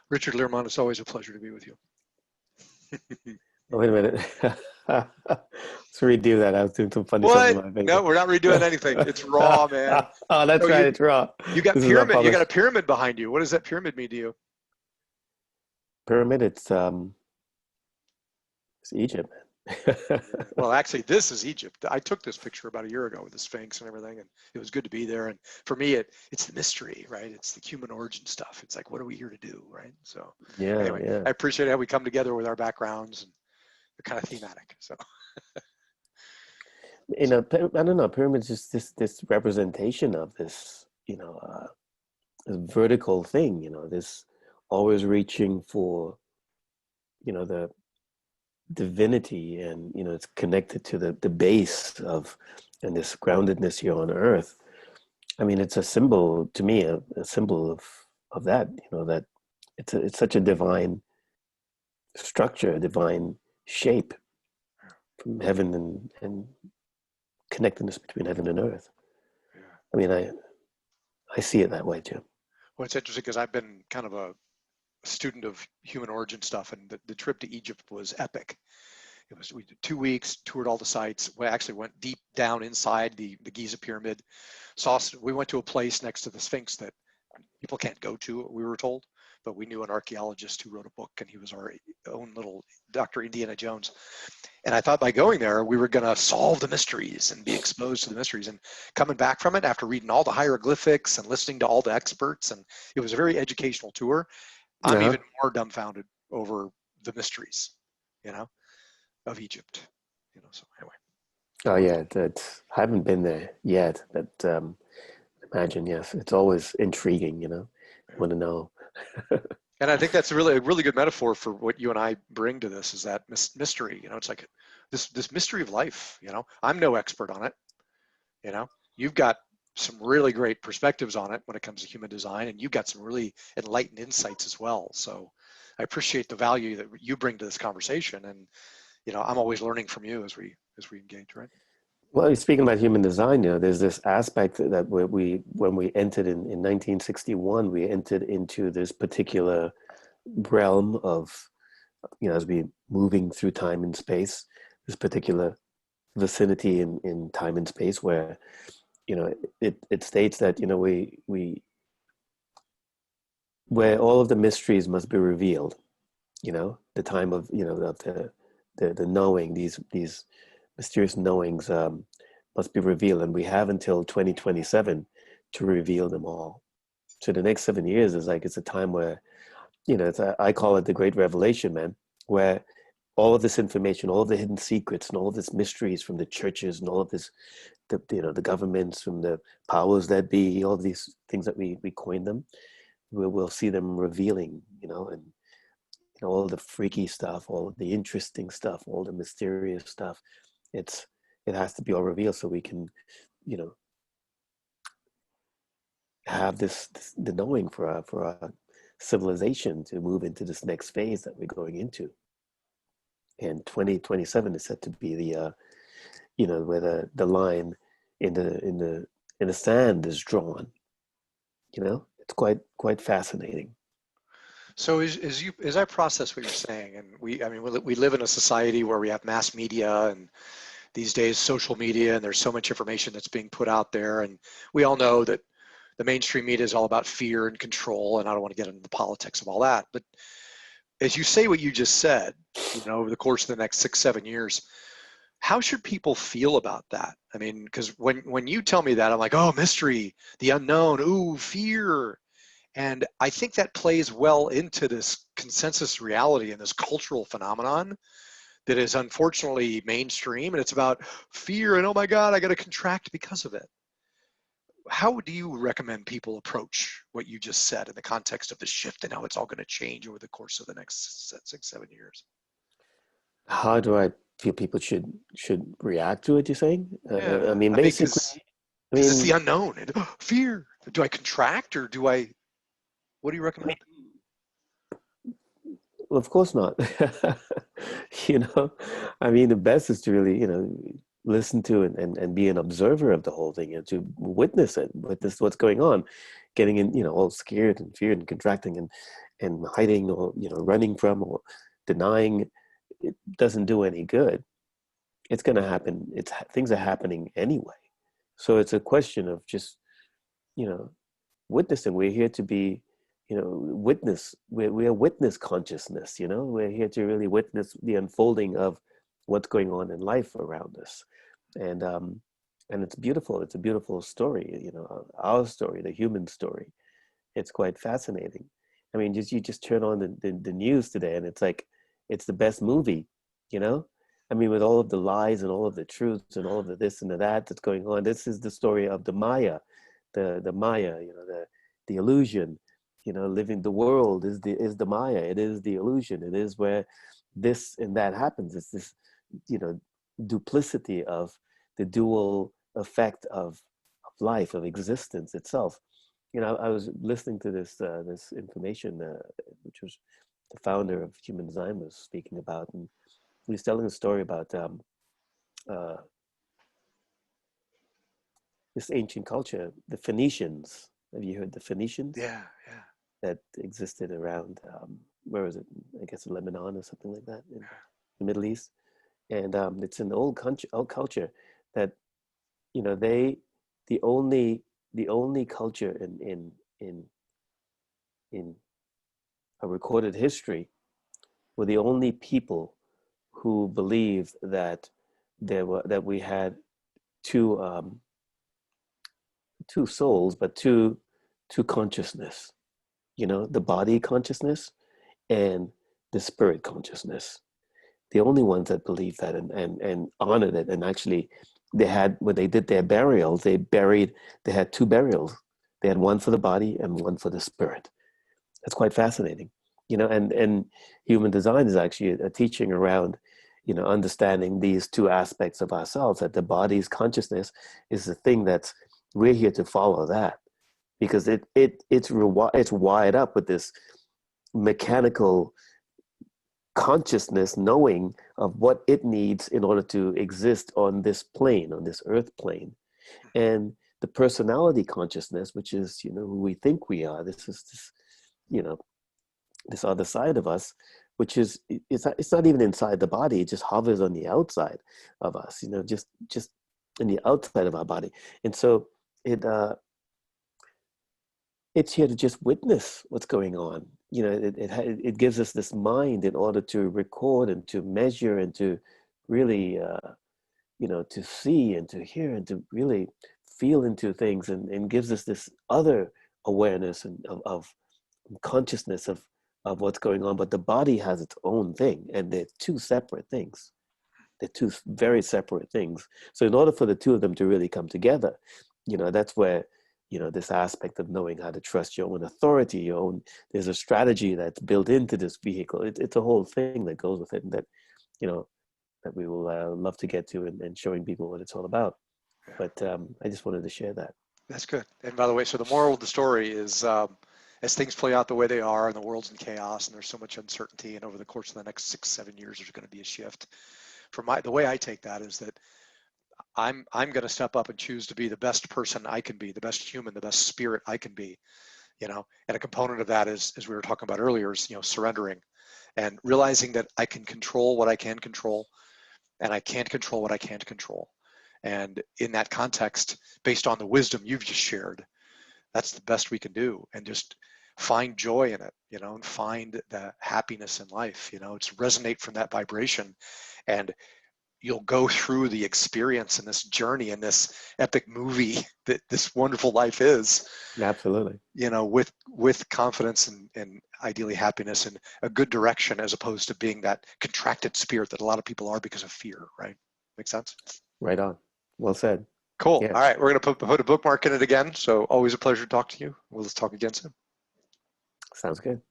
Richard Learmont, it's always a pleasure to be with you. Oh, wait a minute. Let's redo that. I was doing some funny stuff with What? my No, finger. we're not redoing anything. It's raw, man. Oh, that's So right. It's raw. you got This is not pyramid. You got a published. pyramid behind you. What does that pyramid mean to you? Pyramid. It's Egypt, man. Well, actually, this is Egypt. I took this picture about a year ago with the Sphinx and everything, and it was good to be there. And for me, it's the mystery, right? It's the human origin stuff. It's like, what are we here to do, right? So, Yeah, anyway, yeah. I appreciate how we come together with our backgrounds and they're kind of thematic. So, I don't know. Pyramid is just this representation of this, this vertical thing. This always reaching for, the divinity, and it's connected to the base of, and this groundedness here on earth. I mean, it's a symbol to me, a symbol of that. That it's such a divine structure, a divine shape from heaven and connectedness between heaven and earth. yeah. I mean, I see it that way too. Well, it's interesting because I've been kind of a student of human origin stuff, and the trip to Egypt was epic. We did 2 weeks, toured all the sites. We actually went deep down inside the Giza pyramid. We went to a place next to the Sphinx that people can't go to, we were told, but we knew an archaeologist who wrote a book, and he was our own little Dr. Indiana Jones. And I thought by going there, we were going to solve the mysteries and be exposed to the mysteries. And coming back from it after reading all the hieroglyphics and listening to all the experts, and it was a very educational tour. I'm Uh-huh. even more dumbfounded over the mysteries, you know, of Egypt. So anyway, Oh wonderful. yeah, I haven't been there yet, but imagine, yes, it's always intriguing. Want to know. And I think that's a really good metaphor for what you and I bring to this, is that mystery. It's like this mystery of life. I'm no expert on it. You know, you've got some really great perspectives on it when it comes to human design, and you've got some really enlightened insights as well. So I appreciate the value that you bring to this conversation, and I'm always learning from you as we engage, right? Well, speaking about human design, there's this aspect that we when we entered in 1961, we entered into this particular realm of, as we moving through time and space, this particular vicinity in time and space where, it states that, we where all of the mysteries must be revealed, the time of, of the knowing, these mysterious knowings must be revealed, and we have until 2027 to reveal them all. So the next 7 years is like, it's a time where, I call it the great revelation, man, where all of this information, all of the hidden secrets, and all of this mysteries from the churches, and all of this, the governments, from the powers that be, all of these things that we coined them, we'll see them revealing, and all the freaky stuff, all of the interesting stuff, all the mysterious stuff. It's it has to be all revealed so we can, you know, have this the knowing for our civilization to move into this next phase that we're going into. And 2027 is set to be the where the line in the sand is drawn. It's quite fascinating. So as I process what you're saying, and we live in a society where we have mass media and these days social media, and there's so much information that's being put out there, and we all know that the mainstream media is all about fear and control, and I don't want to get into the politics of all that. But as you say what you just said, over the course of the next 6, 7 years, how should people feel about that? I mean, because when you tell me that, I'm like, oh, mystery, the unknown, ooh, fear. And I think that plays well into this consensus reality and this cultural phenomenon that is unfortunately mainstream. And it's about fear and, oh my God, I got to contract because of it. How do you recommend people approach what you just said in the context of the shift and how it's all going to change over the course of the next 6, 7 years? How do I feel people should react to it? You're saying? I Yeah, mean, I mean, basically, I because it's the mean, unknown and fear. Do I contract or do I? What do you I mean, recommend? well, of course not. you know, I mean, the best is to really, listen to and be an observer of the whole thing, and to witness what's going on, getting in, all scared and feared and contracting, and hiding or, you know, running from or denying, it doesn't do any good. It's going to happen. Things are happening anyway. So it's a question of just, you know, witnessing. We're here to be, you know, witness. We're witness consciousness, you know, we're here to really witness the unfolding of what's going on in life around us. And it's beautiful. It's a beautiful story, you know, our story, the human story. It's quite fascinating. I mean, you just turn on the news today and it's like, it's the best movie, you know? I mean, with all of the lies and all of the truths and all of the this and the that that's going on, this is the story of the Maya, the Maya, you know, the illusion, you know, living the world is the Maya. It is the illusion. It is where this and that happens. It's this, you know, duplicity of the dual effect of life, of existence itself. You know, I was listening to this information, which was the founder of Human Design was speaking about, and he was telling a story about uh, this ancient culture, the Phoenicians. Have you heard the Phoenicians Yeah, yeah. that existed around, where was it? I guess Lebanon or something like that in the Middle East. And it's an old culture that, you know, the only the only culture in a recorded history were the only people who believed that that we had two two souls, but two consciousness. You know, the body consciousness and the spirit consciousness. The only ones that believed that and honored it, and actually they had, when they did their burials, they had two burials. They had one for the body and one for the spirit. That's quite fascinating, you know. And human design is actually a teaching around, you know, understanding these two aspects of ourselves. That the body's consciousness is the thing that's, we're here to follow that, because it's wired up with this mechanical consciousness, knowing of what it needs in order to exist on this plane, on this earth plane. And the personality consciousness, which is, you know, who we think we are, this is this, you know, this other side of us, which is, it's not even inside the body. It just hovers on the outside of us, you know, just in the outside of our body. And so it it's here to just witness what's going on. You know, it gives us this mind in order to record and to measure and to really, you know, to see and to hear and to really feel into things, and gives us this other awareness and of consciousness of what's going on. But the body has its own thing, and they're two separate things. They're two very separate things. So in order for the two of them to really come together, you know, that's where, you know, this aspect of knowing how to trust your own authority, your own, there's a strategy that's built into this vehicle. It's a whole thing that goes with it, and that, you know, that we will love to get to, and showing people what it's all about. Yeah. But I just wanted to share that. That's good. And by the way, so the moral of the story is, as things play out the way they are, and the world's in chaos, and there's so much uncertainty, and over the course of the next 6, 7 years, there's going to be a shift. The way I take that is that I'm going to step up and choose to be the best person I can be, the best human, the best spirit I can be. You know, and a component of that is, as we were talking about earlier, is, you know, surrendering and realizing that I can control what I can control, and I can't control what I can't control. And in that context, based on the wisdom you've just shared, that's the best we can do, and just find joy in it, you know, and find the happiness in life. You know, it's resonate from that vibration, and you'll go through the experience and this journey and this epic movie that this wonderful life is, Absolutely. you know, with confidence and ideally happiness and a good direction, as opposed to being that contracted spirit that a lot of people are because of fear, right? Make sense? Right on. Well said. Cool. Yeah. All right, we're going to put a bookmark in it again. So always a pleasure to talk to you. We'll just talk again soon. Sounds good.